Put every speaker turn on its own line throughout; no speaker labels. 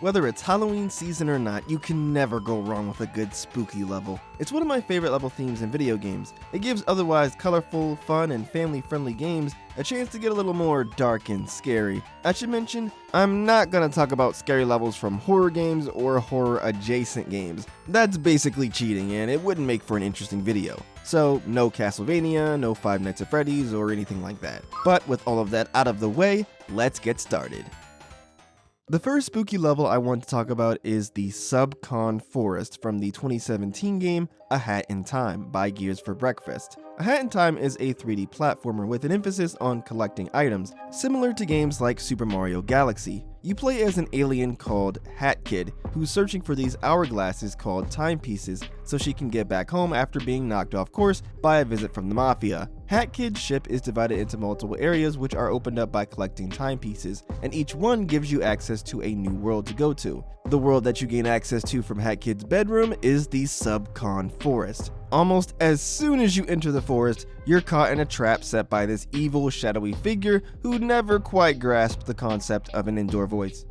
Whether it's Halloween season or not, you can never go wrong with a good spooky level. It's one of my favorite level themes in video games. It gives otherwise colorful, fun, and family-friendly games a chance to get a little more dark and scary. I should mention, I'm not gonna talk about scary levels from horror games or horror-adjacent games. That's basically cheating, and it wouldn't make for an interesting video. So, no Castlevania, no Five Nights at Freddy's, or anything like that. But with all of that out of the way, let's get started. The first spooky level I want to talk about is the Subcon Forest from the 2017 game A Hat in Time by Gears for Breakfast. A Hat in Time is a 3D platformer with an emphasis on collecting items, similar to games like Super Mario Galaxy. You play as an alien called Hat Kid, who's searching for these hourglasses called timepieces so she can get back home after being knocked off course by a visit from the Mafia. Hat Kid's ship is divided into multiple areas which are opened up by collecting timepieces, and each one gives you access to a new world to go to. The world that you gain access to from Hat Kid's bedroom is the Subcon Forest. Almost as soon as you enter the forest, you're caught in a trap set by this evil, shadowy figure who never quite grasped the concept of an indoor voice.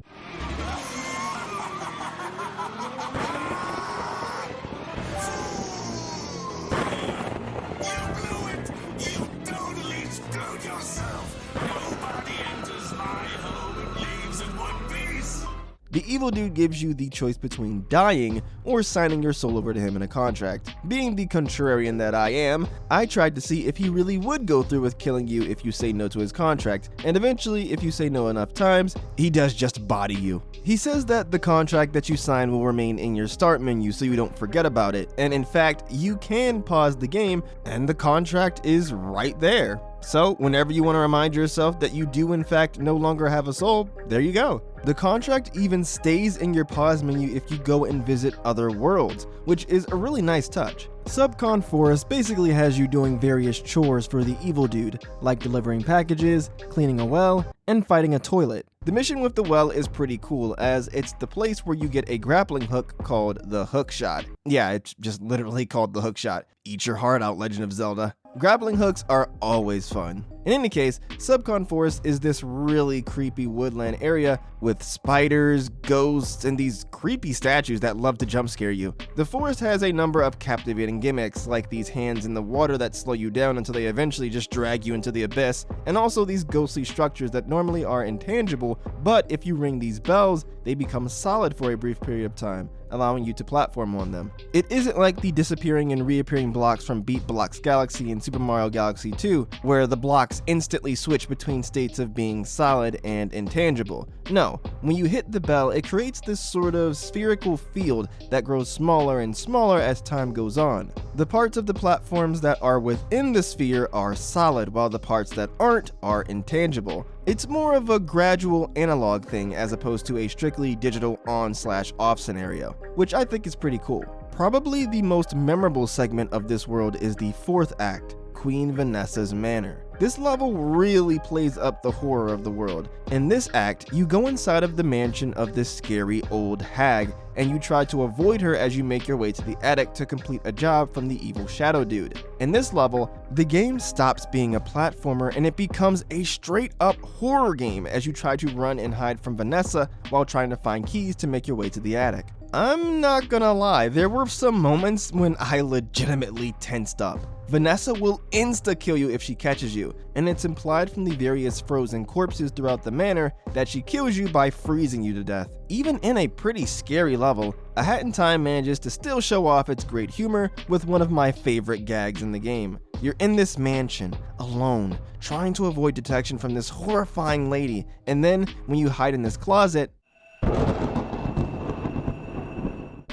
The evil dude gives you the choice between dying or signing your soul over to him in a contract. Being the contrarian that I am, I tried to see if he really would go through with killing you if you say no to his contract, and eventually, if you say no enough times, he does just body you. He says that the contract that you sign will remain in your start menu so you don't forget about it, and in fact, you can pause the game and the contract is right there. So, whenever you want to remind yourself that you do in fact no longer have a soul, there you go. The contract even stays in your pause menu if you go and visit other worlds, which is a really nice touch. Subcon Forest basically has you doing various chores for the evil dude, like delivering packages, cleaning a well, and fighting a toilet. The mission with the well is pretty cool, as it's the place where you get a grappling hook called the hook shot. Yeah, it's just literally called the hook shot. Eat your heart out, Legend of Zelda. Grappling hooks are always fun. In any case, Subcon Forest is this really creepy woodland area with spiders, ghosts, and these creepy statues that love to jump scare you. The forest has a number of captivating gimmicks, like these hands in the water that slow you down until they eventually just drag you into the abyss, and also these ghostly structures that normally are intangible, but if you ring these bells, they become solid for a brief period of time, allowing you to platform on them. It isn't like the disappearing and reappearing blocks from Beat Blocks Galaxy and Super Mario Galaxy 2, where the blocks instantly switch between states of being solid and intangible. No, when you hit the bell, it creates this sort of spherical field that grows smaller and smaller as time goes on. The parts of the platforms that are within the sphere are solid, while the parts that aren't are intangible. It's more of a gradual analog thing as opposed to a strictly digital on/off scenario, which I think is pretty cool. Probably the most memorable segment of this world is the fourth act, Queen Vanessa's Manor. This level really plays up the horror of the world. In this act, you go inside of the mansion of this scary old hag, and you try to avoid her as you make your way to the attic to complete a job from the evil shadow dude. In this level, the game stops being a platformer and it becomes a straight up horror game as you try to run and hide from Vanessa while trying to find keys to make your way to the attic. I'm not gonna lie, there were some moments when I legitimately tensed up. Vanessa will insta-kill you if she catches you, and it's implied from the various frozen corpses throughout the manor that she kills you by freezing you to death. Even in a pretty scary level, A Hat in Time manages to still show off its great humor with one of my favorite gags in the game. You're in this mansion, alone, trying to avoid detection from this horrifying lady, and then when you hide in this closet,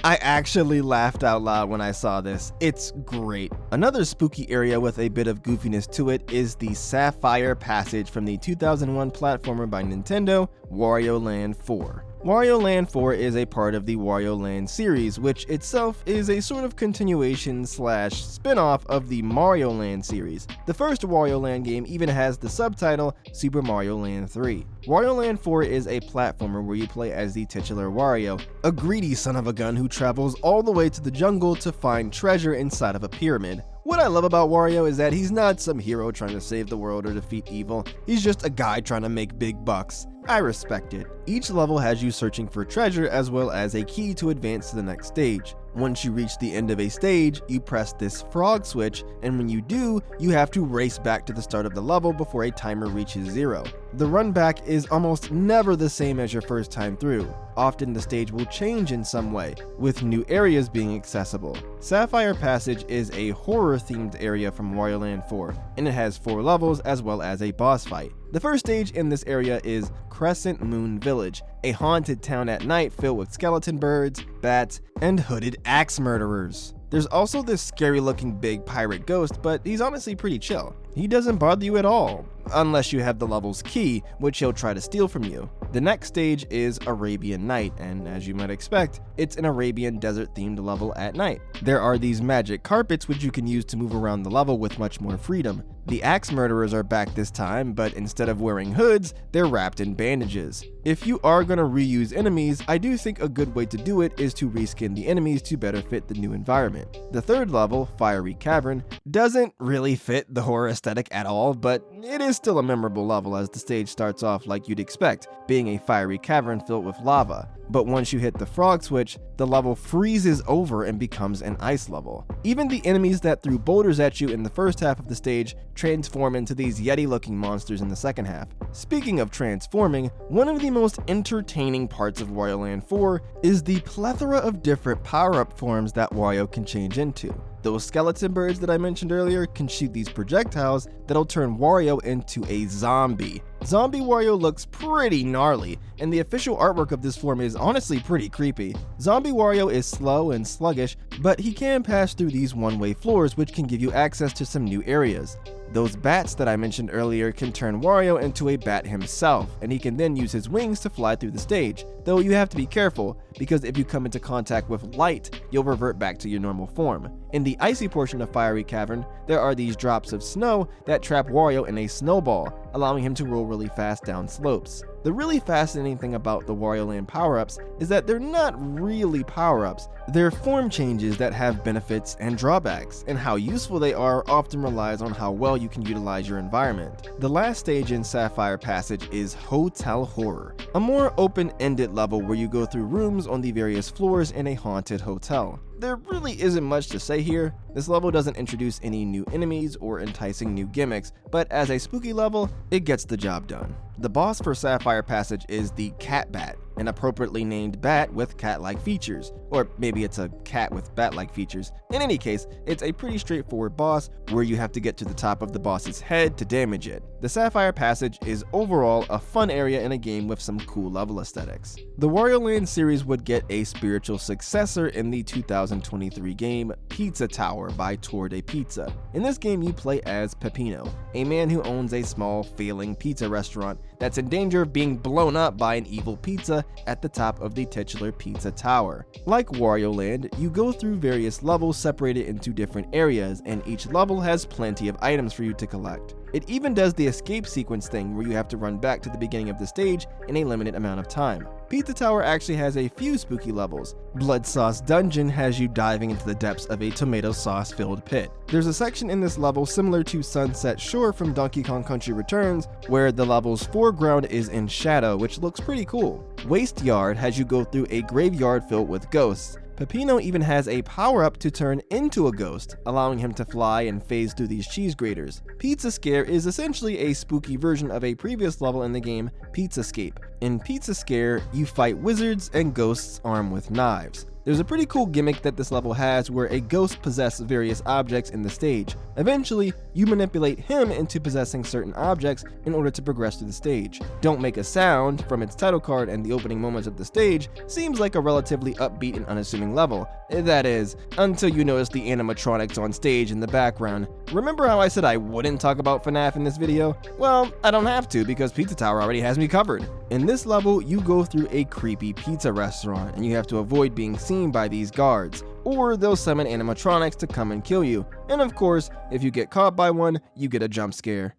I actually laughed out loud when I saw this. It's great. Another spooky area with a bit of goofiness to it is the Sapphire Passage from the 2001 platformer by Nintendo, Wario Land 4. Wario Land 4 is a part of the Wario Land series, which itself is a sort of continuation / spin-off of the Mario Land series. The first Wario Land game even has the subtitle Super Mario Land 3. Wario Land 4 is a platformer where you play as the titular Wario, a greedy son of a gun who travels all the way to the jungle to find treasure inside of a pyramid. What I love about Wario is that he's not some hero trying to save the world or defeat evil, he's just a guy trying to make big bucks. I respect it. Each level has you searching for treasure as well as a key to advance to the next stage. Once you reach the end of a stage, you press this frog switch, and when you do, you have to race back to the start of the level before a timer reaches 0. The run back is almost never the same as your first time through. Often the stage will change in some way, with new areas being accessible. Sapphire Passage is a horror-themed area from Wario Land 4, and it has 4 levels as well as a boss fight. The first stage in this area is Crescent Moon Village, a haunted town at night filled with skeleton birds, bats, and hooded axe murderers. There's also this scary looking big pirate ghost, but he's honestly pretty chill. He doesn't bother you at all, unless you have the level's key, which he'll try to steal from you. The next stage is Arabian Night, and as you might expect, it's an Arabian desert themed level at night. There are these magic carpets which you can use to move around the level with much more freedom. The axe murderers are back this time, but instead of wearing hoods, they're wrapped in bandages. If you are going to reuse enemies, I do think a good way to do it is to reskin the enemies to better fit the new environment. The third level, Fiery Cavern, doesn't really fit the horror aesthetic at all, but it is still a memorable level as the stage starts off like you'd expect, being a fiery cavern filled with lava. But once you hit the frog switch, the level freezes over and becomes an ice level. Even the enemies that threw boulders at you in the first half of the stage transform into these Yeti-looking monsters in the second half. Speaking of transforming, one of the most entertaining parts of Wario Land 4 is the plethora of different power-up forms that Wario can change into. Those skeleton birds that I mentioned earlier can shoot these projectiles that'll turn Wario into a zombie. Zombie Wario looks pretty gnarly, and the official artwork of this form is honestly pretty creepy. Zombie Wario is slow and sluggish, but he can pass through these one-way floors which can give you access to some new areas. Those bats that I mentioned earlier can turn Wario into a bat himself, and he can then use his wings to fly through the stage, though you have to be careful, because if you come into contact with light, you'll revert back to your normal form. In the icy portion of Fiery Cavern, there are these drops of snow that trap Wario in a snowball, allowing him to roll really fast down slopes. The really fascinating thing about the Wario Land power-ups is that they're not really power-ups, they're form changes that have benefits and drawbacks, and how useful they are often relies on how well you can utilize your environment. The last stage in Sapphire Passage is Hotel Horror, a more open-ended level where you go through rooms on the various floors in a haunted hotel. There really isn't much to say here. This level doesn't introduce any new enemies or enticing new gimmicks, but as a spooky level, it gets the job done. The boss for Sapphire Passage is the Cat Bat, an appropriately named bat with cat-like features, or maybe it's a cat with bat-like features. In any case, it's a pretty straightforward boss where you have to get to the top of the boss's head to damage it. The Sapphire Passage is overall a fun area in a game with some cool level aesthetics. The Wario Land series would get a spiritual successor in the 2023 game Pizza Tower by Tour de Pizza. In this game, you play as Peppino, a man who owns a small, failing pizza restaurant that's in danger of being blown up by an evil pizza at the top of the titular Pizza Tower. Like Wario Land, you go through various levels separated into different areas, and each level has plenty of items for you to collect. It even does the escape sequence thing where you have to run back to the beginning of the stage in a limited amount of time. Pizza Tower actually has a few spooky levels. Blood Sauce Dungeon has you diving into the depths of a tomato sauce filled pit. There's a section in this level similar to Sunset Shore from Donkey Kong Country Returns, where the level's foreground is in shadow, which looks pretty cool. Waste Yard has you go through a graveyard filled with ghosts. Peppino even has a power-up to turn into a ghost, allowing him to fly and phase through these cheese graters. Pizza Scare is essentially a spooky version of a previous level in the game, Pizzascape. In Pizza Scare, you fight wizards and ghosts armed with knives. There's a pretty cool gimmick that this level has where a ghost possesses various objects in the stage. Eventually, you manipulate him into possessing certain objects in order to progress through the stage. Don't Make a Sound, from its title card and the opening moments of the stage, seems like a relatively upbeat and unassuming level. That is, until you notice the animatronics on stage in the background. Remember how I said I wouldn't talk about FNAF in this video? Well, I don't have to because Pizza Tower already has me covered. In this level, you go through a creepy pizza restaurant and you have to avoid being seen by these guards, or they'll summon animatronics to come and kill you. And of course, if you get caught by one, you get a jump scare.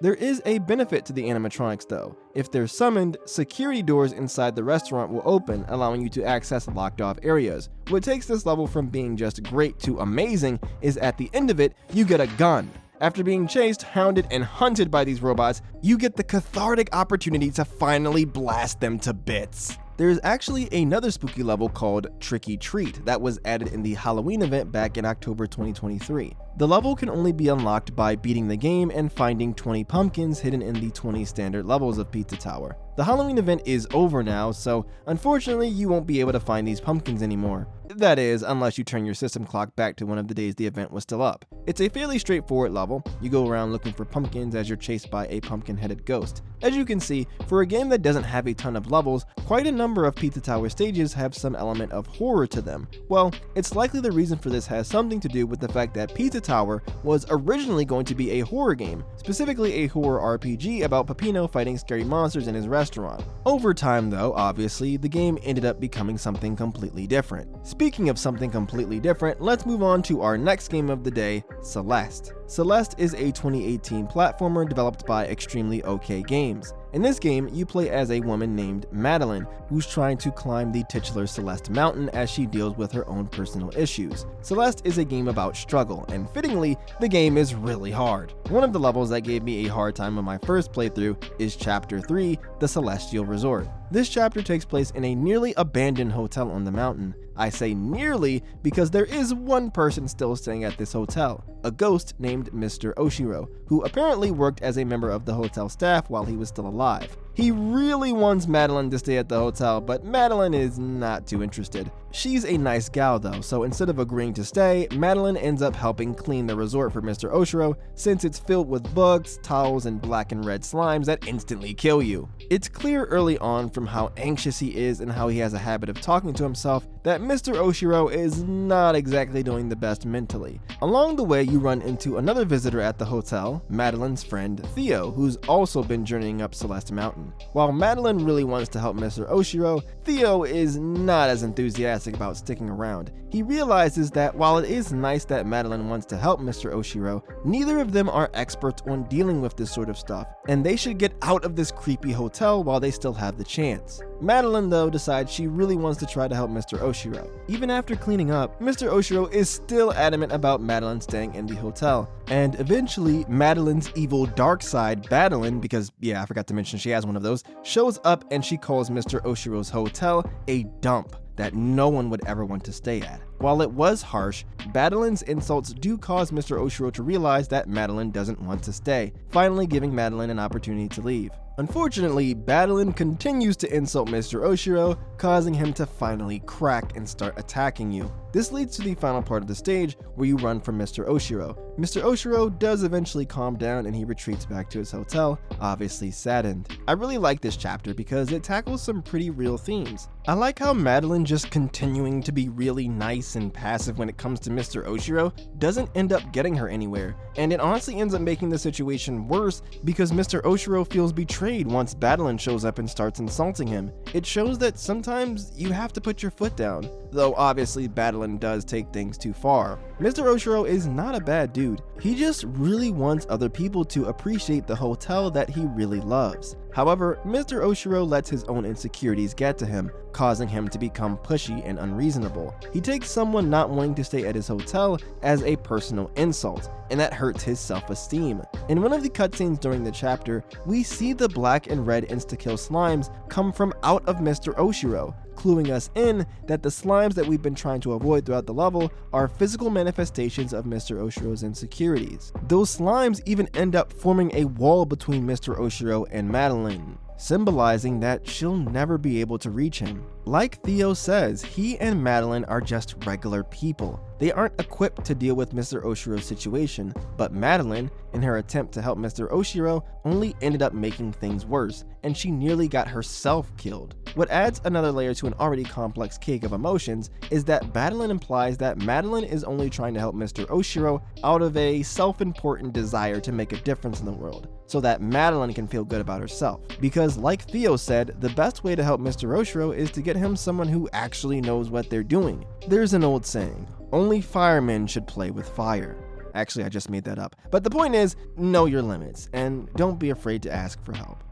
There is a benefit to the animatronics though. If they're summoned, security doors inside the restaurant will open, allowing you to access locked off areas. What takes this level from being just great to amazing is at the end of it, you get a gun. After being chased, hounded, and hunted by these robots, you get the cathartic opportunity to finally blast them to bits. There is actually another spooky level called Trick or Treat that was added in the Halloween event back in October 2023. The level can only be unlocked by beating the game and finding 20 pumpkins hidden in the 20 standard levels of Pizza Tower. The Halloween event is over now, so unfortunately you won't be able to find these pumpkins anymore. That is, unless you turn your system clock back to one of the days the event was still up. It's a fairly straightforward level. You go around looking for pumpkins as you're chased by a pumpkin-headed ghost. As you can see, for a game that doesn't have a ton of levels, quite a number of Pizza Tower stages have some element of horror to them. Well, it's likely the reason for this has something to do with the fact that Pizza Tower was originally going to be a horror game, specifically a horror RPG about Peppino fighting scary monsters in his restaurant. Over time though, obviously, the game ended up becoming something completely different. Speaking of something completely different, let's move on to our next game of the day, Celeste. Celeste is a 2018 platformer developed by Extremely OK Games. In this game, you play as a woman named Madeline, who's trying to climb the titular Celeste mountain as she deals with her own personal issues. Celeste is a game about struggle, and fittingly, the game is really hard. One of the levels that gave me a hard time on my first playthrough is Chapter 3, The Celestial Resort. This chapter takes place in a nearly abandoned hotel on the mountain. I say nearly because there is one person still staying at this hotel, a ghost named Mr. Oshiro, who apparently worked as a member of the hotel staff while he was still alive. He really wants Madeline to stay at the hotel, but Madeline is not too interested. She's a nice gal though, so instead of agreeing to stay, Madeline ends up helping clean the resort for Mr. Oshiro since it's filled with bugs, towels, and black and red slimes that instantly kill you. It's clear early on from how anxious he is and how he has a habit of talking to himself that Mr. Oshiro is not exactly doing the best mentally. Along the way, you run into another visitor at the hotel, Madeline's friend Theo, who's also been journeying up Celeste Mountain. While Madeline really wants to help Mr. Oshiro, Theo is not as enthusiastic about sticking around. He realizes that while it is nice that Madeline wants to help Mr. Oshiro, neither of them are experts on dealing with this sort of stuff, and they should get out of this creepy hotel while they still have the chance. Madeline, though, decides she really wants to try to help Mr. Oshiro. Even after cleaning up, Mr. Oshiro is still adamant about Madeline staying in the hotel, and eventually Madeline's evil dark side, Madeline, because yeah, I forgot to mention she has one of those, shows up and she calls Mr. Oshiro's hotel a dump that no one would ever want to stay at. While it was harsh, Madeline's insults do cause Mr. Oshiro to realize that Madeline doesn't want to stay, finally giving Madeline an opportunity to leave. Unfortunately, Madeline continues to insult Mr. Oshiro, causing him to finally crack and start attacking you. This leads to the final part of the stage where you run from Mr. Oshiro. Mr. Oshiro does eventually calm down and he retreats back to his hotel, obviously saddened. I really like this chapter because it tackles some pretty real themes. I like how Madeline just continuing to be really nice and passive when it comes to Mr. Oshiro doesn't end up getting her anywhere, and it honestly ends up making the situation worse because Mr. Oshiro feels betrayed once Madeline shows up and starts insulting him. It shows that sometimes you have to put your foot down, though obviously Madeline does take things too far. Mr. Oshiro is not a bad dude, he just really wants other people to appreciate the hotel that he really loves. However, Mr. Oshiro lets his own insecurities get to him, causing him to become pushy and unreasonable. He takes someone not wanting to stay at his hotel as a personal insult, and that hurts his self-esteem. In one of the cutscenes during the chapter, we see the black and red insta-kill slimes come from out of Mr. Oshiro, cluing us in that the slimes that we've been trying to avoid throughout the level are physical manifestations of Mr. Oshiro's insecurities. Those slimes even end up forming a wall between Mr. Oshiro and Madeline, symbolizing that she'll never be able to reach him. Like Theo says, he and Madeline are just regular people. They aren't equipped to deal with Mr. Oshiro's situation, but Madeline, in her attempt to help Mr. Oshiro, only ended up making things worse, and she nearly got herself killed. What adds another layer to an already complex cake of emotions is that Madeline implies that Madeline is only trying to help Mr. Oshiro out of a self-important desire to make a difference in the world, so that Madeline can feel good about herself. Because like Theo said, the best way to help Mr. Oshiro is to get him someone who actually knows what they're doing. There's an old saying, only firemen should play with fire. Actually, I just made that up. But the point is, know your limits, and don't be afraid to ask for help.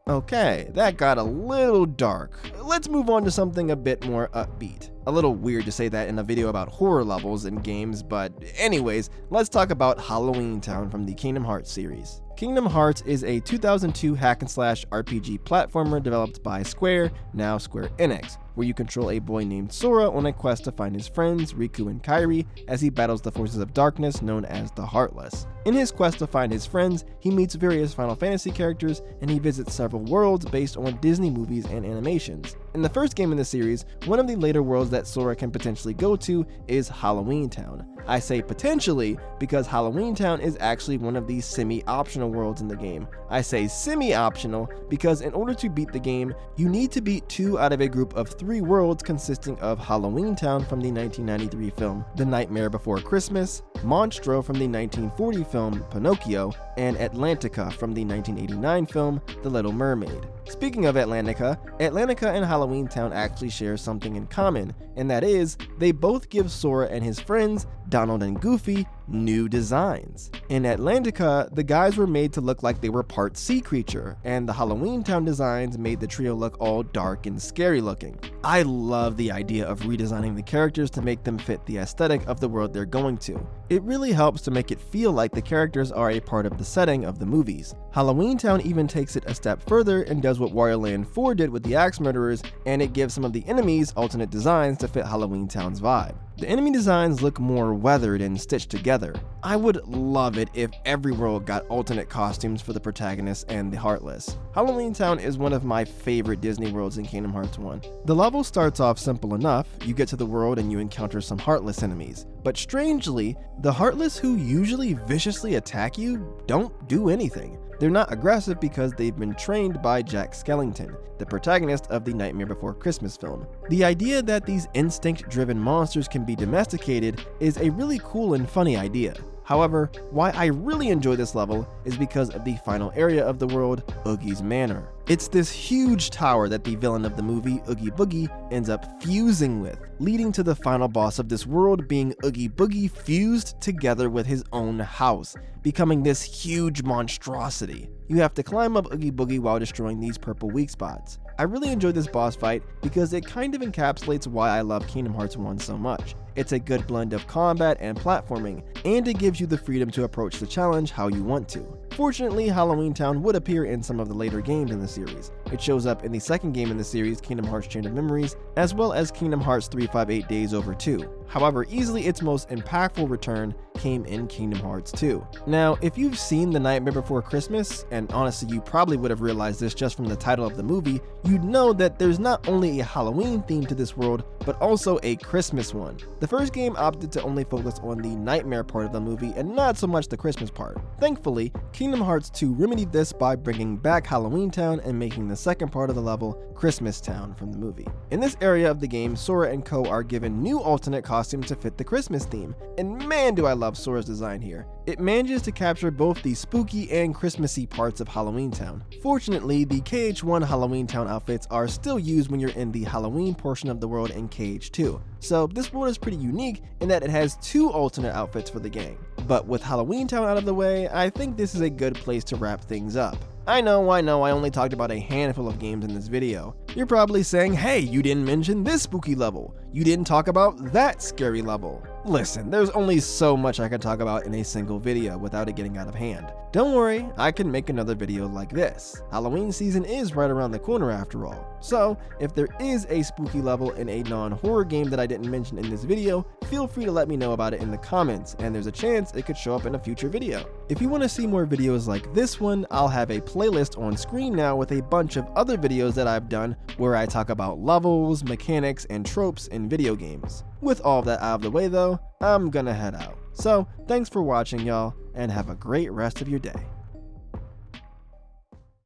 Okay, that got a little dark. Let's move on to something a bit more upbeat. A little weird to say that in a video about horror levels in games, but anyways, let's talk about Halloween Town from the Kingdom Hearts series. Kingdom Hearts is a 2002 hack-and-slash RPG platformer developed by Square, now Square Enix, where you control a boy named Sora on a quest to find his friends, Riku and Kairi, as he battles the forces of darkness known as the Heartless. In his quest to find his friends, he meets various Final Fantasy characters, and he visits several worlds based on Disney movies and animations. In the first game in the series, one of the later worlds that Sora can potentially go to is Halloween Town. I say potentially because Halloween Town is actually one of the semi-optional worlds in the game. I say semi-optional because in order to beat the game, you need to beat 2 out of a group of 3 worlds consisting of Halloween Town from the 1993 film The Nightmare Before Christmas, Monstro from the 1940 film Pinocchio, and Atlantica from the 1989 film The Little Mermaid. Speaking of Atlantica and Halloween Town actually share something in common, and that is, they both give Sora and his friends, Donald and Goofy, new designs. In Atlantica, the guys were made to look like they were part sea creature, and the Halloween Town designs made the trio look all dark and scary looking. I love the idea of redesigning the characters to make them fit the aesthetic of the world they're going to. It really helps to make it feel like the characters are a part of the setting of the movies. Halloween Town even takes it a step further and does what Wario Land 4 did with the Axe Murderers, and it gives some of the enemies alternate designs to fit Halloween Town's vibe. The enemy designs look more weathered and stitched together. I would love it if every world got alternate costumes for the protagonists and the Heartless. Halloween Town is one of my favorite Disney worlds in Kingdom Hearts 1. The level starts off simple enough. You get to the world and you encounter some Heartless enemies. But strangely, the Heartless who usually viciously attack you don't do anything. They're not aggressive because they've been trained by Jack Skellington, the protagonist of the Nightmare Before Christmas film. The idea that these instinct-driven monsters can be domesticated is a really cool and funny idea. However, why I really enjoy this level is because of the final area of the world, Oogie's Manor. It's this huge tower that the villain of the movie, Oogie Boogie, ends up fusing with, leading to the final boss of this world being Oogie Boogie fused together with his own house, becoming this huge monstrosity. You have to climb up Oogie Boogie while destroying these purple weak spots. I really enjoyed this boss fight because it kind of encapsulates why I love Kingdom Hearts 1 so much. It's a good blend of combat and platforming, and it gives you the freedom to approach the challenge how you want to. Fortunately, Halloween Town would appear in some of the later games in the series. It shows up in the second game in the series, Kingdom Hearts Chain of Memories, as well as Kingdom Hearts 358 Days Over 2. However, easily its most impactful return came in Kingdom Hearts 2. Now, if you've seen The Nightmare Before Christmas, and honestly you probably would have realized this just from the title of the movie, you'd know that there's not only a Halloween theme to this world, but also a Christmas one. The first game opted to only focus on the nightmare part of the movie and not so much the Christmas part. Thankfully, Kingdom Hearts 2 remedied this by bringing back Halloween Town and making the second part of the level Christmas Town from the movie. In this area of the game, Sora and Co are given new alternate costumes to fit the Christmas theme, and man do I love Sora's design here. It manages to capture both the spooky and Christmassy parts of Halloween Town. Fortunately, the KH1 Halloween Town outfits are still used when you're in the Halloween portion of the world in KH2, so this world is pretty unique in that it has 2 alternate outfits for the gang. But with Halloween Town out of the way, I think this is a good place to wrap things up. I know, I only talked about a handful of games in this video. You're probably saying, hey, you didn't mention this spooky level. You didn't talk about that scary level. Listen, there's only so much I can talk about in a single video without it getting out of hand. Don't worry, I can make another video like this. Halloween season is right around the corner after all. So, if there is a spooky level in a non-horror game that I didn't mention in this video, feel free to let me know about it in the comments, and there's a chance it could show up in a future video. If you want to see more videos like this one, I'll have a playlist on screen now with a bunch of other videos that I've done where I talk about levels, mechanics, and tropes in video games. With all of that out of the way though, I'm gonna head out. So, thanks for watching y'all, and have a great rest of your day.